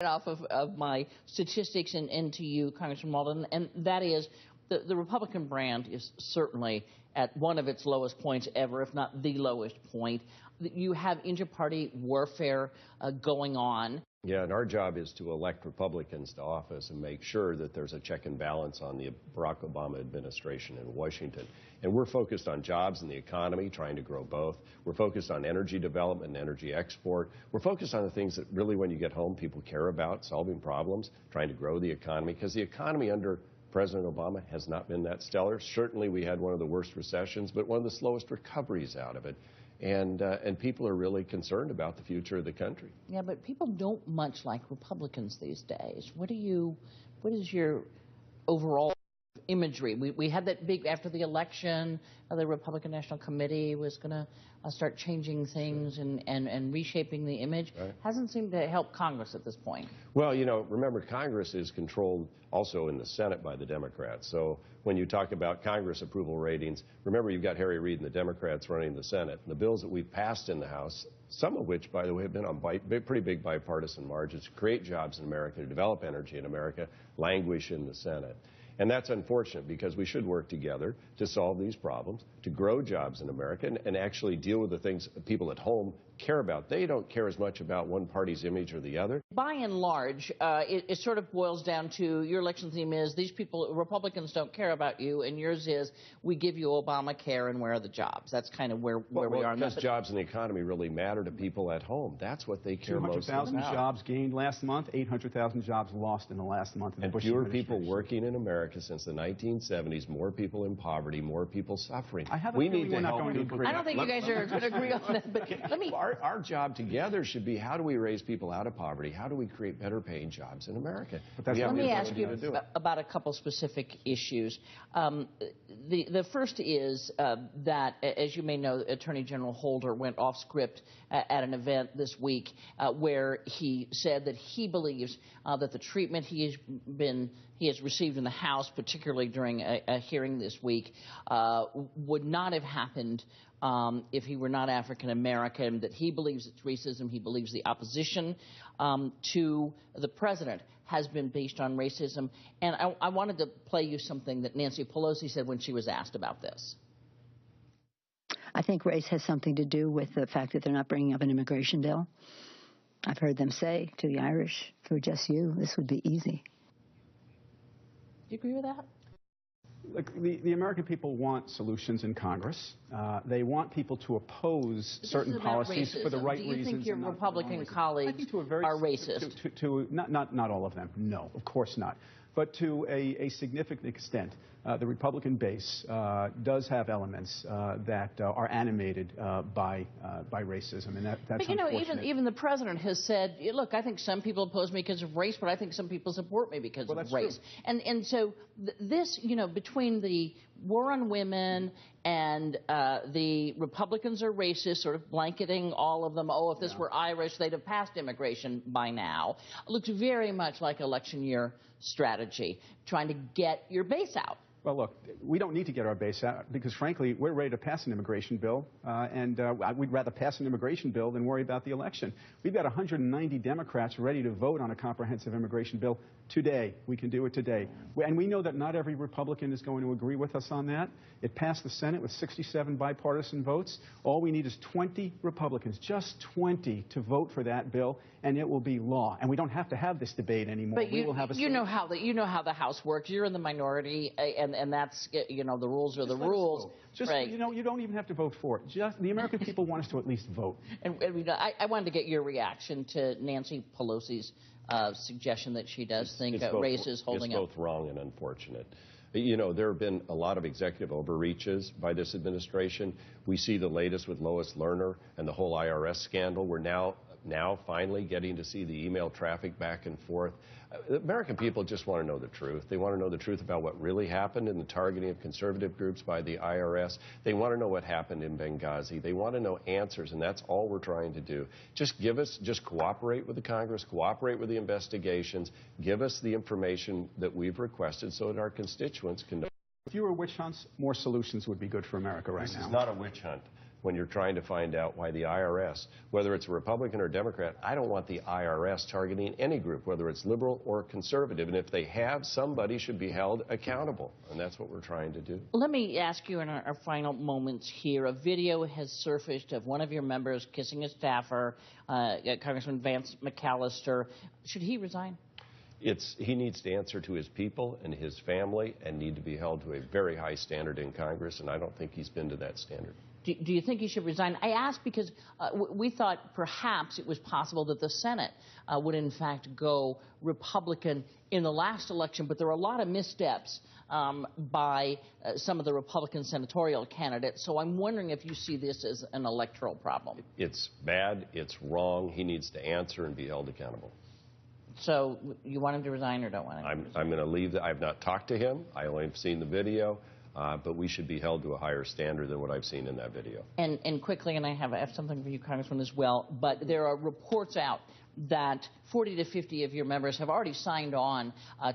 off of my statistics and into you, Congressman Walden, and that is the Republican brand is certainly at one of its lowest points ever, if not the lowest point. You have inter-party warfare going on. Yeah, and our job is to elect Republicans to office and make sure that there's a check and balance on the Barack Obama administration in Washington. And we're focused on jobs and the economy, trying to grow both. We're focused on energy development and energy export. We're focused on the things that really, when you get home, people care about, solving problems, trying to grow the economy, because the economy under President Obama has not been that stellar. Certainly, we had one of the worst recessions, but one of the slowest recoveries out of it. And people are really concerned about the future of the country. Yeah, but people don't much like Republicans these days. What is your overall imagery? We had that big, after the election, the Republican National Committee was going to start changing things and reshaping the image. Right. Hasn't seemed to help Congress at this point. Well, you know, remember, Congress is controlled also in the Senate by the Democrats. So when you talk about Congress approval ratings, remember, you've got Harry Reid and the Democrats running the Senate. And the bills that we've passed in the House, some of which, by the way, have been on pretty big bipartisan margins, to create jobs in America, to develop energy in America, languish in the Senate. And that's unfortunate, because we should work together to solve these problems, to grow jobs in America, and actually deal with the things people at home care about. They don't care as much about one party's image or the other. By and large, it sort of boils down to your election theme is these people, Republicans don't care about you, and yours is we give you Obamacare and where are the jobs? That's kind of where we are. Because jobs and the economy really matter to people at home. That's what they care most about. 200,000 jobs gained last month, 800,000 jobs lost in the last month of the Bush administration. And fewer people working in America since the 1970s, more people in poverty, more people suffering. We need to help people. I don't think you guys are going to agree on that, but let me... Our job together should be, how do we raise people out of poverty? How do we create better paying jobs in America? Let me ask you about a couple specific issues. The first is that, as you may know, Attorney General Holder went off script at an event this week where he said that he believes that the treatment he has received in the House, particularly during a hearing this week, would not have happened if he were not African American, that he believes it's racism. He believes the opposition to the president has been based on racism. And I wanted to play you something that Nancy Pelosi said when she was asked about this. I think race has something to do with the fact that they're not bringing up an immigration bill. I've heard them say to the Irish, for just you, this would be easy. Do you agree with that? Look, the American people want solutions in Congress. They want people to oppose certain policies for the right reasons. Do you think your Republican colleagues are racist? Not all of them. No, of course not. But to a significant extent, the Republican base does have elements that are animated by racism, and that's but, you know, unfortunate. even the president has said, look, I think some people oppose me because of race, but I think some people support me because of race. True. And so this, you know, between the war on women and the Republicans are racist, sort of blanketing all of them. Oh, if this were Irish, they'd have passed immigration by now. Looks very much like election year strategy, trying to get your base out. Well, look, we don't need to get our base out because, frankly, we're ready to pass an immigration bill, and we'd rather pass an immigration bill than worry about the election. We've got 190 Democrats ready to vote on a comprehensive immigration bill today. We can do it today. And we know that not every Republican is going to agree with us on that. It passed the Senate with 67 bipartisan votes. All we need is 20 Republicans, just 20, to vote for that bill, and it will be law. And we don't have to have this debate anymore. But you know how the House works. You're in the minority, and that's, you know, the rules are the rules. Just, right. You know, you don't even have to vote for it. Just the American people want us to at least vote. And I wanted to get your reaction to Nancy Pelosi's suggestion that she does think race is holding up. It's both wrong and unfortunate. You know, there have been a lot of executive overreaches by this administration. We see the latest with Lois Lerner and the whole IRS scandal. We're now finally getting to see the email traffic back and forth. The American people just want to know the truth. They want to know the truth about what really happened in the targeting of conservative groups by the IRS. They want to know what happened in Benghazi. They want to know answers, and that's all we're trying to do. Just cooperate with the Congress, cooperate with the investigations, give us the information that we've requested so that our constituents can know. Fewer witch hunts, more solutions would be good for America right now. This is not a witch hunt. when you're trying to find out why the IRS, whether it's a Republican or Democrat, I don't want the IRS targeting any group, whether it's liberal or conservative. And if they have, somebody should be held accountable. And that's what we're trying to do. Let me ask you in our final moments here. A video has surfaced of one of your members kissing a staffer, Congressman Vance McAllister. Should he resign? He needs to answer to his people and his family and need to be held to a very high standard in Congress, and I don't think he's been to that standard. Do you think he should resign? I ask because we thought perhaps it was possible that the Senate would in fact go Republican in the last election, but there were a lot of missteps by some of the Republican senatorial candidates. So I'm wondering if you see this as an electoral problem. It's bad. It's wrong. He needs to answer and be held accountable. So you want him to resign or don't want him? I'm going to leave. I've not talked to him. I only have seen the video. But we should be held to a higher standard than what I've seen in that video. And quickly, and I have something for you, Congressman, as well, but there are reports out that 40 to 50 of your members have already signed on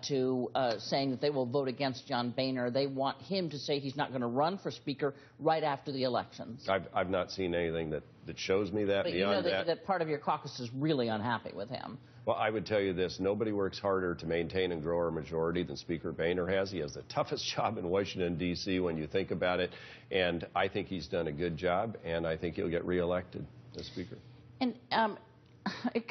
to saying that they will vote against John Boehner. They want him to say he's not going to run for Speaker right after the elections. I've not seen anything that shows me that. But beyond you know that part of your caucus is really unhappy with him. Well, I would tell you this. Nobody works harder to maintain and grow our majority than Speaker Boehner has. He has the toughest job in Washington, D.C. when you think about it. And I think he's done a good job, and I think he'll get reelected as Speaker. And,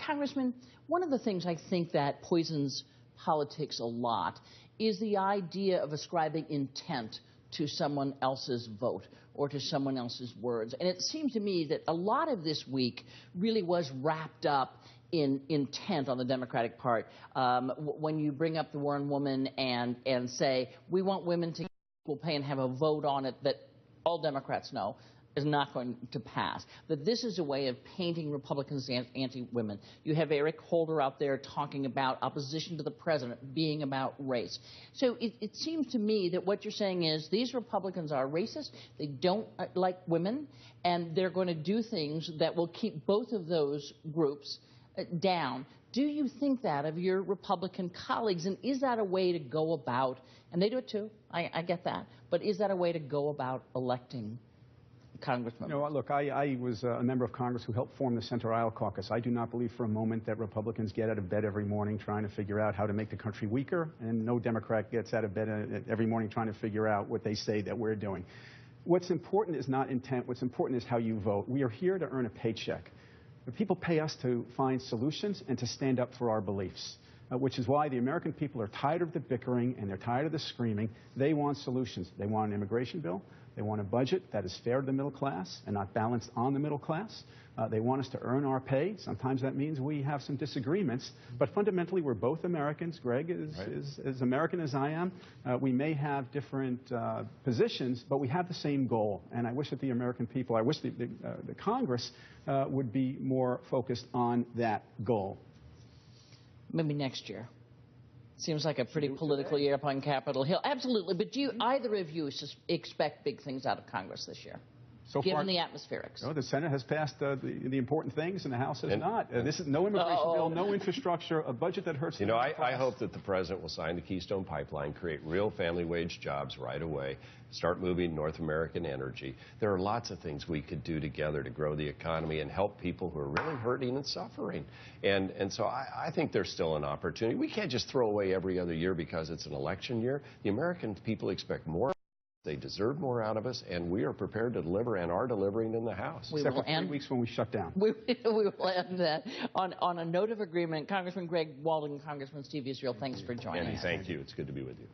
Congressman, one of the things I think that poisons politics a lot is the idea of ascribing intent to someone else's vote or to someone else's words. And it seems to me that a lot of this week really was wrapped up in intent on the Democratic part. When you bring up the Warren woman and say, we want women to get equal pay and have a vote on it that all Democrats know is not going to pass, that this is a way of painting Republicans as anti-women. You have Eric Holder out there talking about opposition to the president being about race. So it seems to me that what you're saying is these Republicans are racist, they don't like women, and they're going to do things that will keep both of those groups down. Do you think that of your Republican colleagues, and is that a way to go about, and they do it too, I get that, but is that a way to go about electing Congressman? You know, look, I was a member of Congress who helped form the Center Aisle Caucus. I do not believe for a moment that Republicans get out of bed every morning trying to figure out how to make the country weaker, and no Democrat gets out of bed every morning trying to figure out what they say that we're doing. What's important is not intent. What's important is how you vote. We are here to earn a paycheck. People pay us to find solutions and to stand up for our beliefs, which is why the American people are tired of the bickering and they're tired of the screaming. They want solutions. They want an immigration bill. They want a budget that is fair to the middle class and not balanced on the middle class. They want us to earn our pay. Sometimes that means we have some disagreements. But fundamentally, we're both Americans. Greg is as American as I am. We may have different positions, but we have the same goal. And I wish that the American people, I wish the Congress would be more focused on that goal. Maybe next year. Seems like a pretty political year up on Capitol Hill. Absolutely. But do you, either of you expect big things out of Congress this year? So given the atmospherics. No, the Senate has passed the important things, and the House has not. This is no immigration bill, no infrastructure, a budget that hurts. You know, I hope that the president will sign the Keystone Pipeline, create real family wage jobs right away, start moving North American energy. There are lots of things we could do together to grow the economy and help people who are really hurting and suffering. And so I think there's still an opportunity. We can't just throw away every other year because it's an election year. The American people expect more. They deserve more out of us, and we are prepared to deliver and are delivering in the House. Except for 3 weeks when we shut down. We will end that on a note of agreement. Congressman Greg Walden, Congressman Steve Israel, thanks for joining us. Thank you. It's good to be with you.